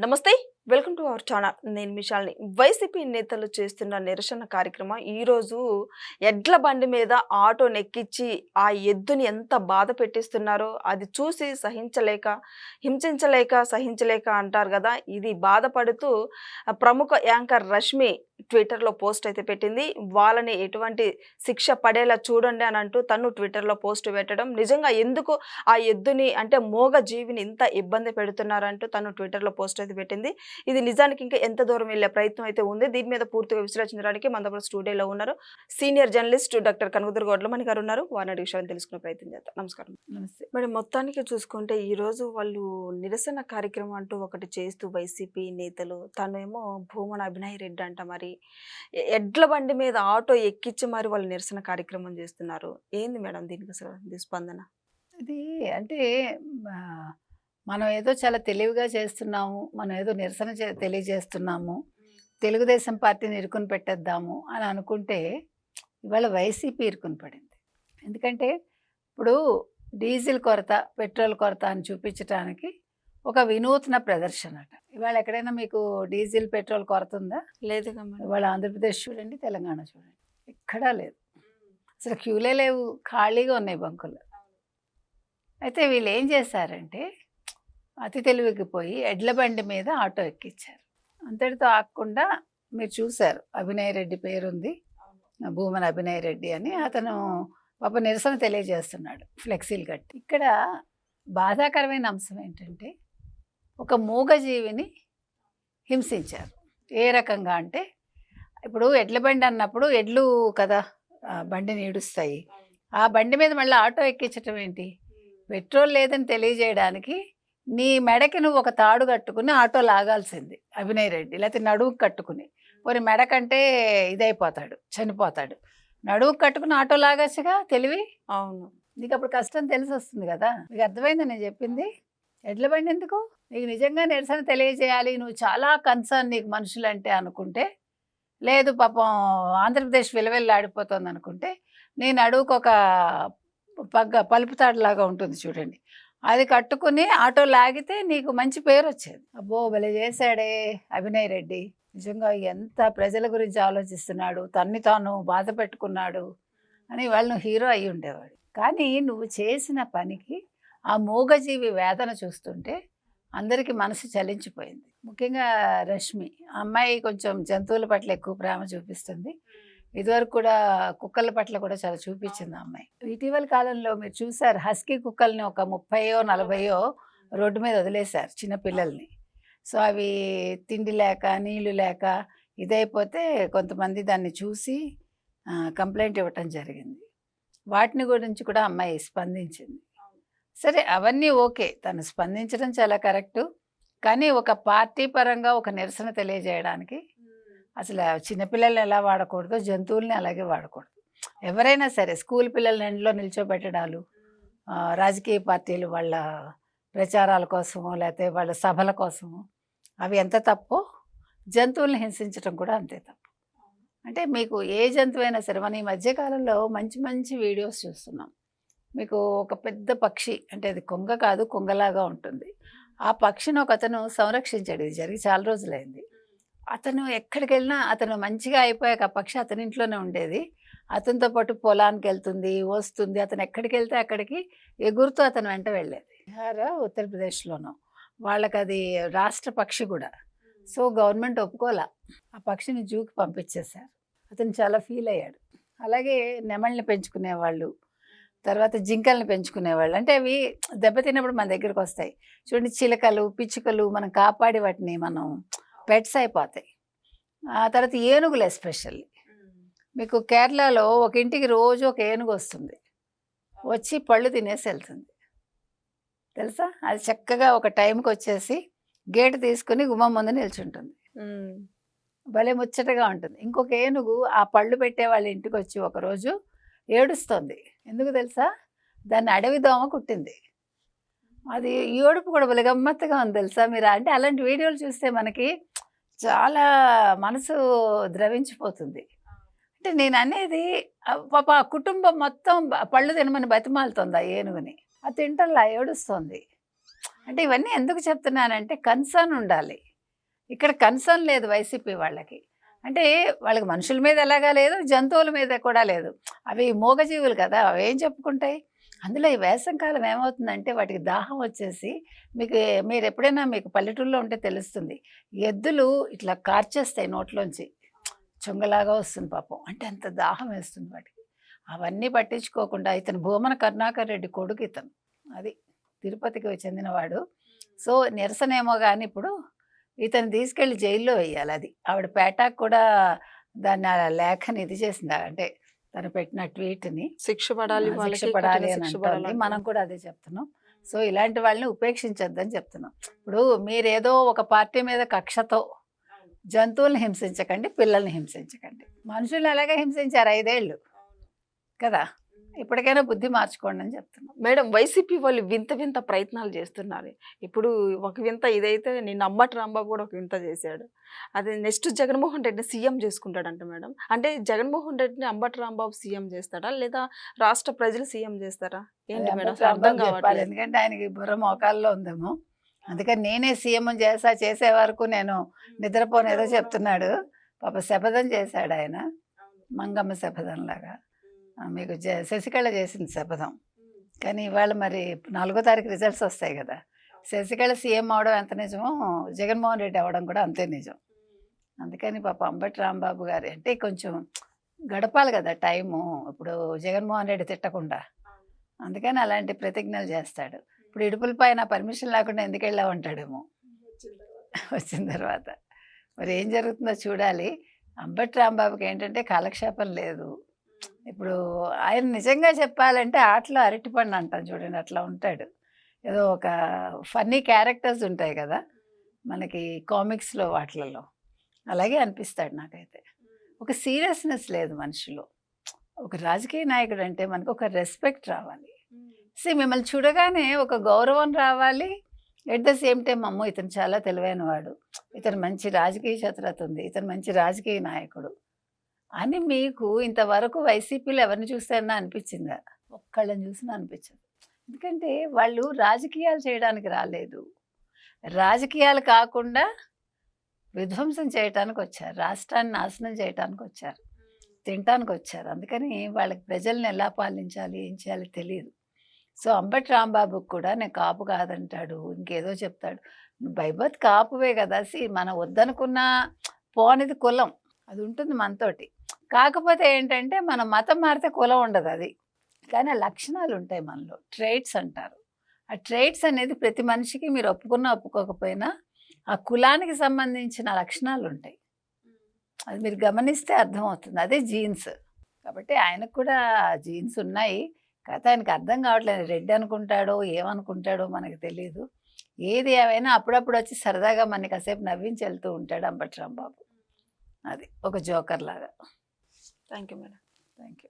నమస్తే. Welcome to our channel. నేను మిషాల్ని. YCP నేతలు చేస్తున్న నిరసన కార్యక్రమం ఈరోజు ఎడ్ల బండి మీద ఆటోనెక్కించి ఆ ఎద్దుని ఎంత బాధ పెట్టిస్తున్నారో అది చూసి సహించలేక అంటారు కదా. ఇది బాధపడుతూ ప్రముఖ యాంకర్ రష్మి ట్విట్టర్లో పోస్ట్ అయితే పెట్టింది. వాళ్ళని ఎటువంటి శిక్ష పడేలా చూడండి అని అంటూ తను ట్విట్టర్లో పోస్ట్ పెట్టడం, నిజంగా ఎందుకు ఆ ఎద్దుని అంటే మూగ జీవిని ఇంత ఇబ్బంది పెడుతున్నారంటూ తను ట్విట్టర్లో పోస్ట్ అయితే పెట్టింది. ఇది నిజానికి ఇంకా ఎంత దూరం వెళ్ళే ప్రయత్నం అయితే ఉంది. దీని మీద పూర్తిగా విశ్లేషించడానికి మన స్టూడియోలో ఉన్నారు సీనియర్ జర్నలిస్ట్ డాక్టర్ కనకదుర్గ గొడ్లమణి గారు ఉన్నారు. వారిని అడిగే విషయాన్ని తెలుసుకునే ప్రయత్నం చేద్దాం. నమస్కారం. నమస్తే మేడం, మొత్తానికి చూసుకుంటే ఈ రోజు వాళ్ళు నిరసన కార్యక్రమం అంటూ ఒకటి చేస్తూ వైసీపీ నేతలు తనేమో భూమన అభినయ్ రెడ్డి అంట మరి ఎడ్ల బండి మీద ఆటో ఎక్కించి మరి వాళ్ళు నిరసన కార్యక్రమం చేస్తున్నారు. ఏంది మేడం దీనికి అసలు స్పందన? అది అంటే మనం ఏదో చాలా తెలివిగా చేస్తున్నాము, మనం ఏదో నిరసన తెలియజేస్తున్నాము, తెలుగుదేశం పార్టీని ఇరుకుని పెట్టేద్దాము అని అనుకుంటే ఇవాళ వైసీపీ ఇరుకుని పడింది. ఎందుకంటే ఇప్పుడు డీజిల్ కొరత, పెట్రోల్ కొరత అని చూపించడానికి ఒక వినూత్న ప్రదర్శన అట. ఇవాళ ఎక్కడైనా మీకు డీజిల్ పెట్రోల్ కొరత ఉందా? లేదు. ఇవాళ ఆంధ్రప్రదేశ్ చూడండి, తెలంగాణ చూడండి, ఎక్కడా లేదు. అసలు క్యూలే లేవు, ఖాళీగా ఉన్నాయి బంకులు. అయితే వీళ్ళు ఏం చేశారంటే అతి తెలివికి పోయి ఎడ్ల బండి మీద ఆటో ఎక్కించారు. అంతటితో ఆగకుండా మీరు చూశారు, అభినయ్ రెడ్డి పేరుంది, భూమన అభినయ్ రెడ్డి అని. అతను పాప నిరసన తెలియజేస్తున్నాడు ఫ్లెక్సీలు కట్టి. ఇక్కడ బాధాకరమైన అంశం ఏంటంటే ఒక మూగజీవిని హింసించారు. ఏ రకంగా అంటే ఇప్పుడు ఎడ్ల బండి అన్నప్పుడు ఎడ్లు కదా బండిని ఈడుస్తాయి. ఆ బండి మీద మళ్ళీ ఆటో ఎక్కించటం ఏంటి? పెట్రోల్ లేదని తెలియజేయడానికి నీ మెడకి నువ్వు ఒక తాడు కట్టుకుని ఆటో లాగాల్సింది అభినయ్ రెడ్డి, లేకపోతే నడువుకు కట్టుకుని. పోనీ మెడకంటే ఇదైపోతాడు, చనిపోతాడు. నడువుకు కట్టుకుని ఆటో లాగచ్చుగా తెలివి. అవును, నీకు అప్పుడు కష్టం తెలిసి వస్తుంది కదా. నీకు అర్థమైందా నేను చెప్పింది? ఎడ్ల బండి ఎందుకు? నీకు నిజంగా నిరసన తెలియజేయాలి, నువ్వు చాలా కన్సర్న్ నీకు మనుషులంటే అనుకుంటే, లేదు పాపం ఆంధ్రప్రదేశ్ విలవెల్లాడిపోతుంది అనుకుంటే, నేను అడుగుకు ఒక పలుపుతాడులాగా ఉంటుంది చూడండి, అది కట్టుకుని ఆటో లాగితే నీకు మంచి పేరు వచ్చేది. అబ్బో భలే చేశాడే అభినయ్ రెడ్డి, నిజంగా ఎంత ప్రజల గురించి ఆలోచిస్తున్నాడు, తన్ని తాను బాధ పెట్టుకున్నాడు అని వాళ్ళు హీరో అయి ఉండేవాడు. కానీ నువ్వు చేసిన పనికి ఆ మూగజీవి వేదన చూస్తుంటే అందరికీ మనసు చలించిపోయింది. ముఖ్యంగా రష్మి అమ్మాయి కొంచెం జంతువుల పట్ల ఎక్కువ ప్రేమ చూపిస్తుంది. ఇదివరకు కూడా కుక్కల పట్ల కూడా చాలా చూపించింది అమ్మాయి. ఇటీవల కాలంలో మీరు చూసారు, హస్కీ కుక్కల్ని ఒక 30-40 రోడ్డు మీద వదిలేశారు చిన్న పిల్లల్ని. సో అవి తిండి లేక నీళ్లు లేక ఇదైపోతే కొంతమంది దాన్ని చూసి కంప్లైంట్ ఇవ్వటం జరిగింది. వాటిని గురించి కూడా అమ్మాయి స్పందించింది. సరే అవన్నీ ఓకే, తను స్పందించడం చాలా కరెక్టు. కానీ ఒక పార్టీ పరంగా ఒక నిరసన తెలియజేయడానికి అసలు చిన్నపిల్లల్ని ఎలా వాడకూడదో జంతువుల్ని అలాగే వాడకూడదు. ఎవరైనా సరే స్కూల్ పిల్లల్ని ఎండలో నిల్చోబెట్టడాలు, రాజకీయ పార్టీలు వాళ్ళ ప్రచారాల కోసమో లేకపోతే వాళ్ళ సభల కోసమో అవి ఎంత తప్పో, జంతువుల్ని హింసించడం కూడా అంతే తప్పు. అంటే మీకు ఏ జంతువు అయినా సరే, మనం ఈ మధ్యకాలంలో మంచి మంచి వీడియోస్ చూస్తున్నాం. మీకు ఒక పెద్ద పక్షి, అంటే అది కొంగ కాదు, కొంగలాగా ఉంటుంది. ఆ పక్షిని ఒక అతను సంరక్షించాడు. ఇది జరిగి చాలా రోజులైంది. అతను ఎక్కడికి వెళ్ళినా అతను మంచిగా అయిపోయాక ఆ పక్షి అతని ఇంట్లోనే ఉండేది. అతనితో పాటు పొలానికి వెళ్తుంది, వస్తుంది. అతను ఎక్కడికి వెళ్తే అక్కడికి ఎగురుతూ అతను వెంట వెళ్ళేది. బీహార్, ఉత్తరప్రదేశ్లోనూ వాళ్ళకి అది రాష్ట్ర పక్షి కూడా. సో గవర్నమెంట్ ఒప్పుకోలా, ఆ పక్షిని జూకి పంపించేశారు. అతను చాలా ఫీల్ అయ్యాడు. అలాగే నెమళ్ళని పెంచుకునేవాళ్ళు, తర్వాత జింకల్ని పెంచుకునేవాళ్ళు. అంటే అవి దెబ్బతిన్నప్పుడు మన దగ్గరికి వస్తాయి చూడండి, చిలకలు పిచ్చుకలు, మనం కాపాడి వాటిని మనం పెట్స్ అయిపోతాయి. ఆ తర్వాత ఏనుగులు ఎస్పెషల్లీ మీకు కేరళలో ఒక ఇంటికి రోజు ఒక ఏనుగు వస్తుంది, వచ్చి పళ్ళు తినేసి వెళ్తుంది తెలుసా. అది చక్కగా ఒక టైంకి వచ్చేసి గేటు తీసుకుని గుమ్మం ముందు నిల్చుంటుంది. భలే ముచ్చటగా ఉంటుంది. ఇంకొక ఏనుగు ఆ పళ్ళు పెట్టే వాళ్ళ ఇంటికి వచ్చి ఒకరోజు ఏడుస్తుంది. ఎందుకు తెలుసా? దాన్ని అడవి దోమ కుట్టింది. అది ఏడుపు కూడా భలే గమ్మత్తుగా ఉంది తెలుసా మీరు. అంటే అలాంటి వీడియోలు చూస్తే మనకి చాలా మనసు ద్రవించిపోతుంది. అంటే నేను అనేది పాప ఆ కుటుంబం మొత్తం పళ్ళు తినమని బతిమాలుతుంది ఆ ఏనుగుని. అది తింటల్లా ఏడుస్తుంది. అంటే ఇవన్నీ ఎందుకు చెప్తున్నానంటే కన్సర్న్ ఉండాలి. ఇక్కడ కన్సర్న్ లేదు వైసీపీ వాళ్ళకి. అంటే వాళ్ళకి మనుషుల మీద ఎలాగా లేదు, జంతువుల మీద కూడా లేదు. అవి మూగజీవులు కదా, అవి ఏం చెప్పుకుంటాయి. అందులో ఈ వేసవికాలం ఏమవుతుందంటే వాటికి దాహం వచ్చేసి, మీరు ఎప్పుడైనా మీకు పల్లెటూరులో ఉంటే తెలుస్తుంది, ఎద్దులు ఇట్లా కార్చేస్తాయి నోట్లోంచి, చుంగలాగా వస్తుంది పాపం. అంటే అంత దాహం వేస్తుంది వాటికి. అవన్నీ పట్టించుకోకుండా ఇతను భూమన కరుణాకర్ రెడ్డి కొడుకు ఇతను, అది తిరుపతికి చెందినవాడు. సో నిరసనేమో కానీ ఇప్పుడు ఇతను తీసుకెళ్ళి జైల్లో వేయాలి. అది ఆవిడ పేటాకు కూడా దాన్ని ఆ లేఖని ఇది చేసింది, అంటే తను పెట్టిన ట్వీట్ని శిక్ష పడాలి, శిక్ష వాళ్ళకి పడాలి కఠిన అని శిక్ష అంటుంది. పడాలి మనం కూడా అదే చెప్తున్నాం. సో ఇలాంటి వాళ్ళని ఉపేక్షించొద్దని చెప్తున్నాం. ఇప్పుడు మీరేదో ఒక పార్టీ మీద కక్షతో జంతువుల్ని హింసించకండి, పిల్లల్ని హింసించకండి. మనుషుల్ని అలాగే హింసించారు 5 ఏళ్ళు కదా, ఇప్పటికైనా బుద్ధి మార్చుకోండి అని చెప్తున్నాం. మేడం. వైసీపీ వాళ్ళు వింత వింత ప్రయత్నాలు చేస్తున్నారు. ఇప్పుడు ఒక వింత ఇదైతే నిన్న అంబటి రాంబాబు కూడా ఒక వింత చేశాడు. అది నెక్స్ట్ జగన్మోహన్ రెడ్డిని సీఎం చేసుకుంటాడంట మేడం. అంటే జగన్మోహన్ రెడ్డిని అంబటి రాంబాబు సీఎం చేస్తాడా, లేదా రాష్ట్ర ప్రజలు సీఎం చేస్తారా? ఏంటి మేడం అసలు అర్థం చెప్పాలి, కావట్లేదు. ఎందుకంటే ఆయనకి బుర్ర మోకాల్లో ఉందేమో. అందుకని నేనే సీఎం చేసే వరకు నేను నిద్రపోనేదో చెప్తున్నాడు. పాప శపథం చేశాడు ఆయన, మంగమ్మ శపథం లాగా. మీకు శశికళ చేసింది శపథం. కానీ ఇవాళ మరి 4వ తారీఖు రిజల్ట్స్ వస్తాయి కదా, శశికళ సీఎం అవడం ఎంత నిజమో జగన్మోహన్ రెడ్డి అవ్వడం కూడా అంతే నిజం. అందుకని పాప అంబటి రాంబాబు గారు అంటే కొంచెం గడపాలి కదా టైము, ఇప్పుడు జగన్మోహన్ రెడ్డి తిట్టకుండా. అందుకని అలాంటి ప్రతిజ్ఞలు చేస్తాడు. ఇప్పుడు ఇడుపుల పైన పర్మిషన్ లేకుండా ఎందుకు వెళ్ళావు అంటాడేమో వచ్చిన తర్వాత. మరి ఏం జరుగుతుందో చూడాలి. అంబటి రాంబాబుకి ఏంటంటే కాలక్షేపం లేదు. ఇప్పుడు ఆయన నిజంగా చెప్పాలంటే ఆటలో అరటిపండు అంటాం చూడండి, అట్లా ఉంటాడు. ఏదో ఒక ఫన్నీ క్యారెక్టర్స్ ఉంటాయి కదా మనకి కామిక్స్లో వాటిలలో, అలాగే అనిపిస్తాడు నాకైతే. ఒక సీరియస్నెస్ లేదు మనిషిలో. ఒక రాజకీయ నాయకుడు అంటే మనకు ఒక రెస్పెక్ట్ రావాలి. మిమ్మల్ని చూడగానే ఒక గౌరవం రావాలి. ఎట్ ద సేమ్ టైం అమ్మో ఇతను చాలా తెలివైన వాడు, ఇతను మంచి రాజకీయ చతురత ఉంది, ఇతను మంచి రాజకీయ నాయకుడు అని మీకు ఇంతవరకు వైసీపీలో ఎవరిని చూస్తారన్నా అనిపించిందా? ఒక్కళ్ళని చూసినా అనిపించదు. ఎందుకంటే వాళ్ళు రాజకీయాలు చేయడానికి రాలేదు, రాజకీయాలు కాకుండా విధ్వంసం చేయటానికి వచ్చారు, రాష్ట్రాన్ని నాశనం చేయటానికి వచ్చారు, తినటానికి వచ్చారు. అందుకని వాళ్ళకి ప్రజల్ని ఎలా పాలించాలి, ఏం చేయాలి తెలియదు. సో అంబటి రాంబాబుకి కూడా నేను కాపు కాదంటాడు, ఇంకేదో చెప్తాడు. నువ్వు బైబత్ కాపువే కదా. మనం వద్దనుకున్న పోనిది కులం అది ఉంటుంది మనతోటి. కాకపోతే ఏంటంటే మన మతం మారితే కులం ఉండదు అది, కానీ ఆ లక్షణాలు ఉంటాయి మనలో, ట్రైట్స్ అంటారు. ఆ ట్రైట్స్ అనేది ప్రతి మనిషికి మీరు ఒప్పుకున్నా ఒప్పుకోకపోయినా ఆ కులానికి సంబంధించిన లక్షణాలు ఉంటాయి. అది మీరు గమనిస్తే అర్థమవుతుంది. అదే జీన్స్. కాబట్టి ఆయనకు కూడా జీన్స్ ఉన్నాయి. కాకపోతే ఆయనకు అర్థం కావట్లేదు, రెడ్డి అనుకుంటాడో ఏమనుకుంటాడో మనకు తెలియదు. ఏది ఏమైనా అప్పుడప్పుడు వచ్చి సరదాగా మనకి కాసేపు నవ్వించి వెళ్తూ ఉంటాడు అంబటి రాంబాబు. అది ఒక జోకర్ లాగా. Thank you madam. Thank you.